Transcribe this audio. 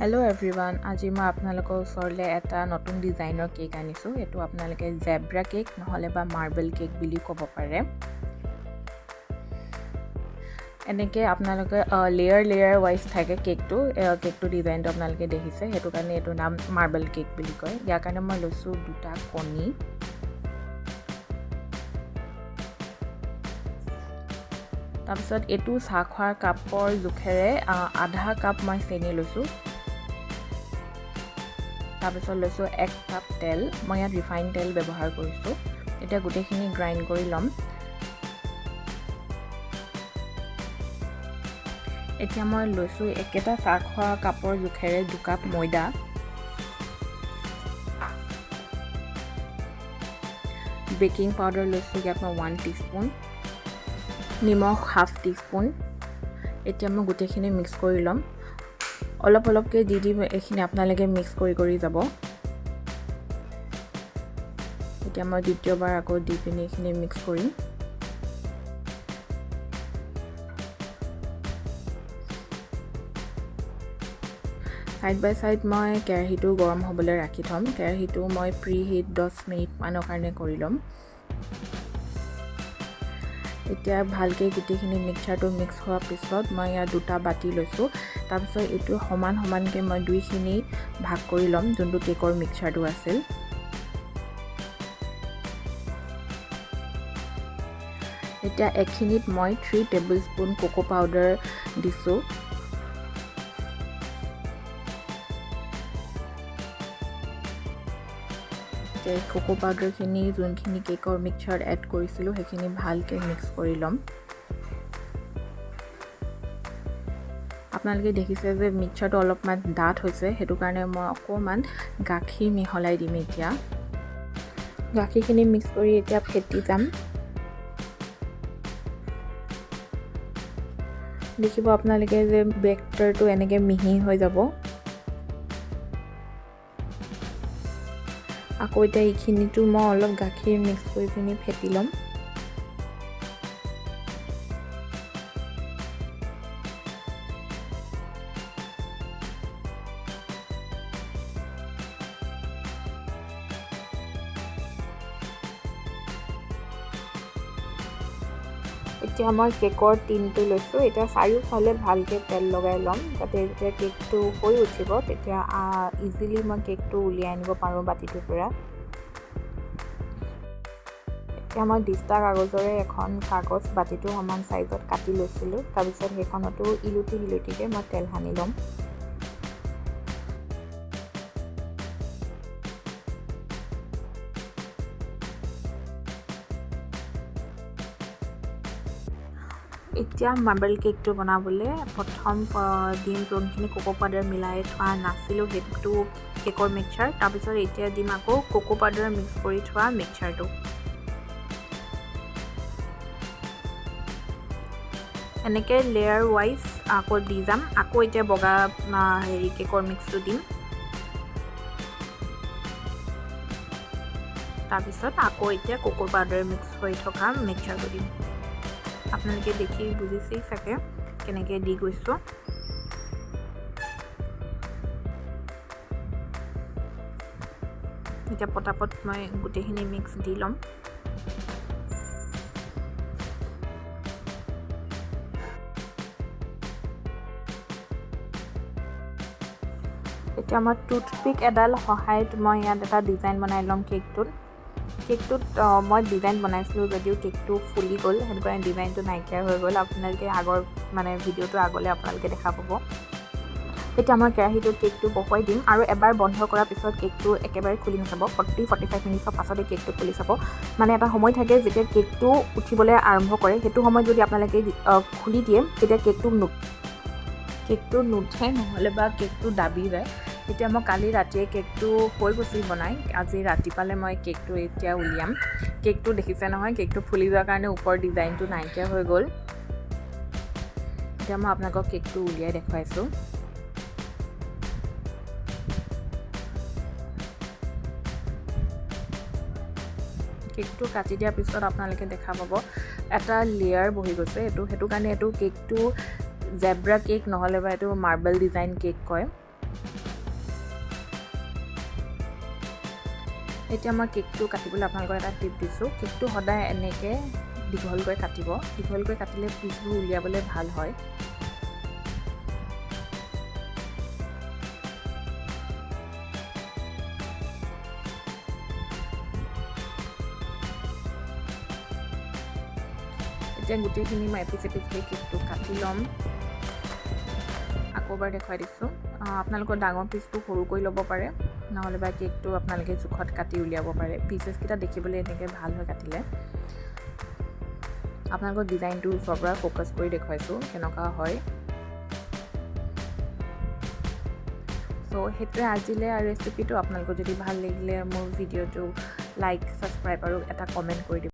Hello everyone, আজি মই আপোনালোকৰ ওচৰলৈ এটা নতুন ডিজাইনৰ কেক আনিছো। এটো আপোনালোকে জেব্ৰা কেক নহলে বা মাৰ্বল কেক বুলি ক'ব পাৰে। এনেকে আপোনালোকে লেয়াৰ ওয়াইজ থাকে কেকটো ডিজাইনটো আপোনালোকে দেখিছে। হেতু কাৰণে এটো নাম মাৰ্বল কেক বুলি কয়। ইয়াৰ কাৰণে মই লৈছো দুটা কণী। তাৰপিছত এটো চাহ খোৱাৰ কাপৰ জোখেৰে আধা কাপ মই চেনি লৈছো। তাৰপিছত লৈছো 1 কাপ তেল। মই ইয়াত ৰিফাইন তেল ব্যৱহাৰ কৰিছো। এটা গুটেখিনি গ্ৰাইন্ড কৰি লম। এতিয়া মই লৈছো একেটা চাহ খোৱা কাপৰ জোখেৰে 2 কাপ ময়দা। বেকিং পাউডাৰ লৈছো ইয়াত মই 1 টিস্পুন। নিমখ হাফ টিস্পুন। এতিয়া মই গুটেখিনি মিক্স কৰি লম। অলপকে দি এখিনি আপোনালোকে মিক্স কৰি যাব। এতিয়া মই দ্বিতীয়বাৰ আকৌ দি পিনি এখিনি মিক্স কৰিম। সাইড বাই সাইড মই কেৰাহীটো গৰম হ'বলৈ ৰাখি থম। কেৰাহীটো মই প্ৰি হিট 10 মিনিট মানৰ কাৰণে কৰি লম। এতিয়া ভালকৈ গুটেখিনি মিক্সচাৰটো মিক্স হোৱাৰ পিছত মই ইয়াত দুটা বাটি লৈছো। তাৰপিছত এটো সমানকে মই দুইখিনি ভাগ কৰি লম যোনটো কেকৰ মিক্সচাৰটো আছিল। এতিয়া এখিনিত মই 3 টেবুলস্পুন কোকো পাউডাৰ দিছো। কোকো পাউডাৰখিনি যোনখিনি কেকৰ মিক্সচাৰ এড কৰিছিলো সেইখিনি ভালকৈ মিক্স কৰি লম। আপোনালোকে দেখিছে যে মিক্সচাৰটো অলপমান ডাঠ হৈছে। হেতু কাৰণে মই অকমান গাখীৰ মিহলাই দিম এতিয়া। গাখীৰখিনি মিক্স কৰি এতিয়া ফেটি যাম। দেখিব আপোনালোকে যে বেটাৰটো এনেকৈ মিহি হৈ যাব। আকৌ এতিয়া এইখিনিটো মই অলপ গাখীৰ মিক্স কৰি পিনি ফেটি লম। এতিয়া মই কেকৰ টিনটো লৈছো। এতিয়া চাৰিওফালে ভালকৈ তেল লগাই ল'ম যাতে যেতিয়া কেকটো হৈ উঠিব তেতিয়া ইজিলি মই কেকটো উলিয়াই আনিব পাৰো বাটিটোৰ পৰা। এতিয়া মই দিস্তা কাগজৰে এখন কাগজ বাটিটো সমান সাইজত কাটি লৈছিলো। তাৰপিছত সেইখনটো ইলুটিকে মই তেল সানি ল'ম। এতিয়া মাৰ্বল কেকটো বনাবলৈ প্ৰথম দিম যোনখিনি কোকো পাউডাৰ মিলাই থোৱা নাছিলো সেইটো কেকৰ মিক্সচাৰ। তাৰপিছত এতিয়া দিম আকৌ কোকো পাউডাৰ মিক্স কৰি থোৱা মিক্সচাৰটো। এনেকৈ লেয়াৰ ওয়াইজ আকৌ দি যাম। আকৌ এতিয়া বগা কেকৰ মিক্সটো দিম। তাৰপিছত আকৌ এতিয়া কোকো পাউডাৰ মিক্স হৈ থকা মিক্সচাৰটো দিম। আপোনালোকে দেখি বুজিছেই চাগে কেনেকৈ দি গৈছো। এতিয়া পটাপট মই গুটেখিনি মিক্স দি ল'ম। এতিয়া মই টুথপিক এডাল সহায়ত মই ইয়াত এটা ডিজাইন বনাই ল'ম কেকটোত মই ডিজাইন বনাইছিলো যদিও কেকটো ফুলি গ'ল। হেতু কাৰণে ডিজাইনটো নাইকিয়া হৈ গ'ল। আপোনালোকে আগৰ ভিডিওটো আগলৈ আপোনালোকে দেখা পাব। এতিয়া মই কেৰাহীটোত কেকটো বহুৱাই দিম আৰু এবাৰ বন্ধ কৰাৰ পিছত কেকটো একেবাৰে খুলি নাচাব। 40-45 মিনিটৰ পাছতে কেকটো খুলি চাব। মানে এটা সময় থাকে যেতিয়া কেকটো উঠিবলৈ আৰম্ভ কৰে। হেতু সময়ত যদি আপোনালোকে খুলি দিয়ে তেতিয়া কেকটো নুঠে নহলে বা কেকটো দাবি যায়। এতিয়া মই কালি ৰাতিয়ে কেকটো হৈ গৈছিল বনাই। আজি ৰাতিপালে মই কেকটো এতিয়া উলিয়াম। কেকটো দেখিছে নহয় কেকটো ফুলি যোৱাৰ কাৰণে ওপৰ ডিজাইনটো নাইকিয়া হৈ গ'ল। এতিয়া মই আপোনালোকক কেকটো উলিয়াই দেখুৱাইছো। কেকটো কাটি দিয়াৰ পিছত আপোনালোকে দেখা পাব এটা লেয়াৰ বহি গৈছে। হেতু কাৰণে এটো কেকটো জেব্ৰা কেক নহলে বা এটো মাৰ্বল ডিজাইন কেক কয়। এতিয়া মই কেকটো কাটিবলৈ আপোনালোকৰ এটা টিপ দিছোঁ। কেকটো সদায় এনেকৈ দীঘলকৈ কাটিব। দীঘলকৈ কাটিলে পিচবোৰ উলিয়াবলৈ ভাল হয়। এতিয়া গোটেইখিনি মই এপিচ এপিচকৈ কেকটো কাটি ল'ম। আকৌ এবাৰ দেখুৱাই দিছোঁ। আপোনালোকৰ ডাঙৰ পিচটো সৰু কৰি ল'ব পাৰে, নহ'লে বা কেকটো আপোনালোকে জোখত কাটি উলিয়াব পাৰে। পিচেছকেইটা দেখিবলৈ এনেকৈ ভাল হয় কাটিলে। আপোনালোকৰ ডিজাইনটো ওচৰৰ পৰা ফ'কাছ কৰি দেখুৱাইছোঁ কেনেকুৱা হয়। চ' সেইটোৱে আজিলৈ আৰু ৰেচিপিটো। আপোনালোকৰ যদি ভাল লাগিলে মোৰ ভিডিঅ'টো লাইক, ছাবস্ক্ৰাইব আৰু এটা কমেণ্ট কৰি দিব।